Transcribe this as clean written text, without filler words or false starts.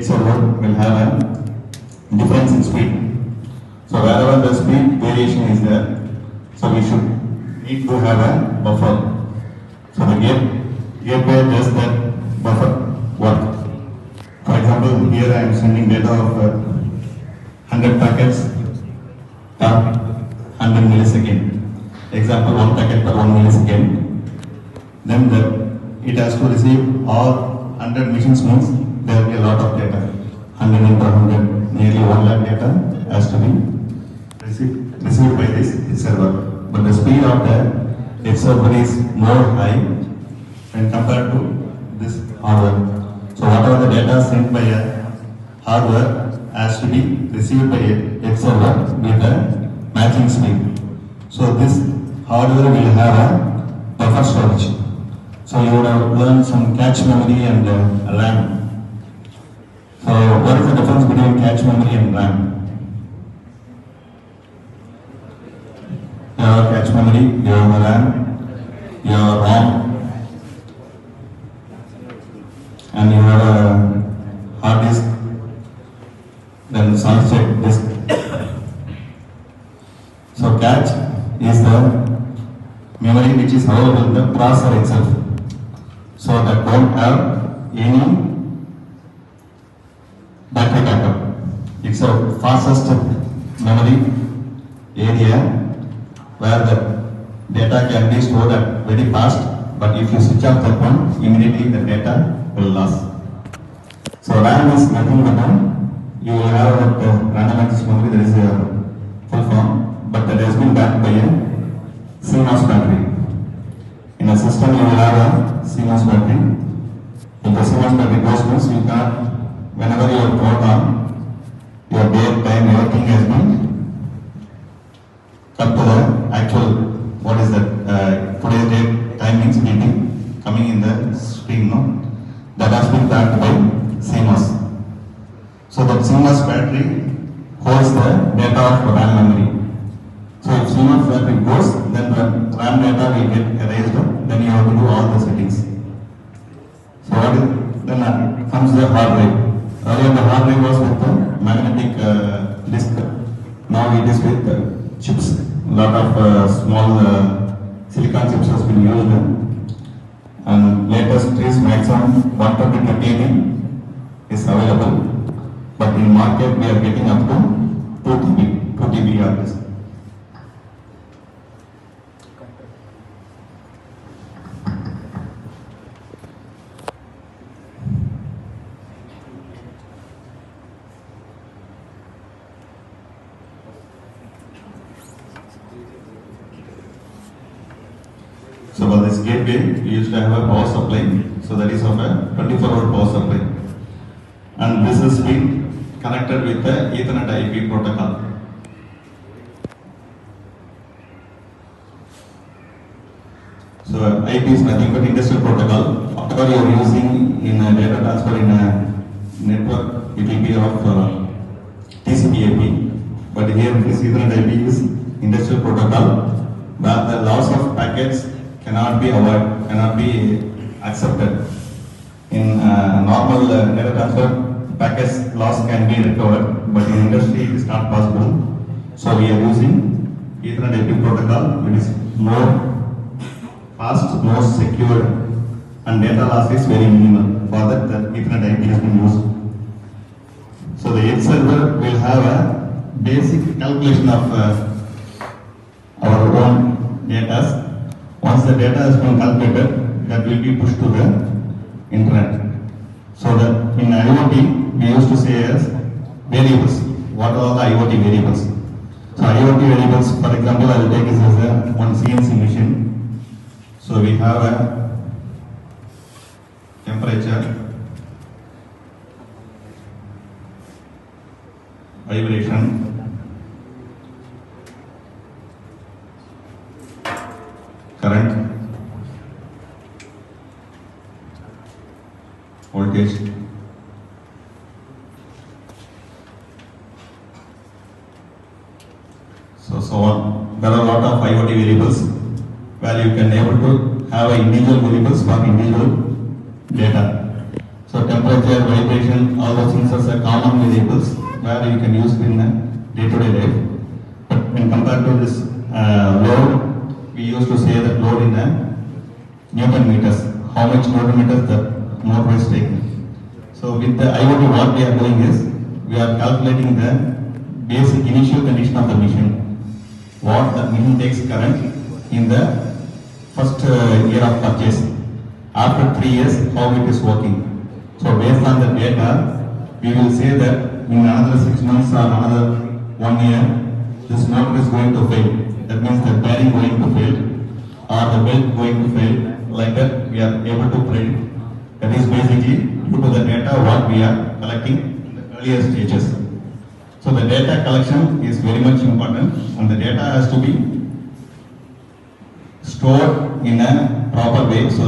edge server will have a difference in speed. So wherever the speed variation is there, so we should need to have a buffer. So the gateway does that buffer work. For example, here I am sending data of 100 packets per 100 millisecond. Example, 1 packet per 1 millisecond. Then it has to receive all 100 machines means there will be a lot of data. 100 into 100, nearly 1 lakh data has to be received by this server. But the speed of the edge server is more high when compared to this hardware. So whatever the data sent by a hardware has to be received by a edge server with a matching speed. So this hardware will have a buffer storage. So you would have learned some cache memory and RAM. So what is the difference between cache memory and RAM? You have cache memory, you have RAM, you have ROM, and you have a hard disk, then solid state disk. So cache is the memory which is available in the processor itself. So that won't have any battery backup. It's a fastest memory area where the data can be stored at very fast, but if you switch off that one, immediately the data will lose. So RAM is nothing but you will have that random access memory, that is a full form, but that has been backed by a CMOS battery. In a system you will have a CMOS battery. If the CMOS battery goes means you can, whenever you are brought on, your date, time, everything has been come to the actual, what is that, today's date, time means meeting, coming in the screen, no? That has been backed by CMOS. So that CMOS battery holds the data of RAM memory. So if CMOS battery goes, then the RAM data will get erased, then you have to do all the settings. So what is, then comes the hard drive. Earlier the hard drive was with the magnetic disk. Now it is with chips. A lot of small silicon chips has been used. And latest is maximum 122 TB is available. But in market we are getting up to 2 TB hard disk. So for this gateway, we used to have a power supply, so that is of a 24-volt power supply. And this is being connected with the Ethernet IP protocol. So IP is nothing but industrial protocol. Whatever you are using in a data transfer in a network, it will be of TCP/IP. But here this Ethernet IP is industrial protocol, where the loss of packets cannot be avoided, cannot be accepted. In normal data transfer, packets loss can be recovered, but in industry it is not possible. So we are using Ethernet IP protocol, which is more fast, more secure, and data loss is very minimal. For that, the Ethernet IP has been used. So the edge server will have a basic calculation of our own data. Once the data has been calculated, that will be pushed to the internet. So that in IoT, we used to say as variables. What are the IoT variables? So IoT variables, for example, I will take this as a one CNC machine. So we have a temperature, vibration, current, voltage, so on. There are a lot of IoT variables where you can able to have individual variables for individual data. So temperature, vibration, considering all those things as a common variables where you can use it in a day-to-day life. But when compared to this load, we used to say that load in a Newton meters, how much Newton meters the motor is taking. So with the IoT, what we are doing is, we are calculating the basic initial condition of the machine. What the machine takes current in the first year of purchase. After 3 years, how it is working. So based on the data, we will say that in another 6 months or another 1 year, this motor is going to fail. That means the bearing going to fail or the belt going to fail. Like that, we are able to predict. That is basically due to the data what we are collecting in the earlier stages. So the data collection is very much important, and the data has to be stored in a proper way. So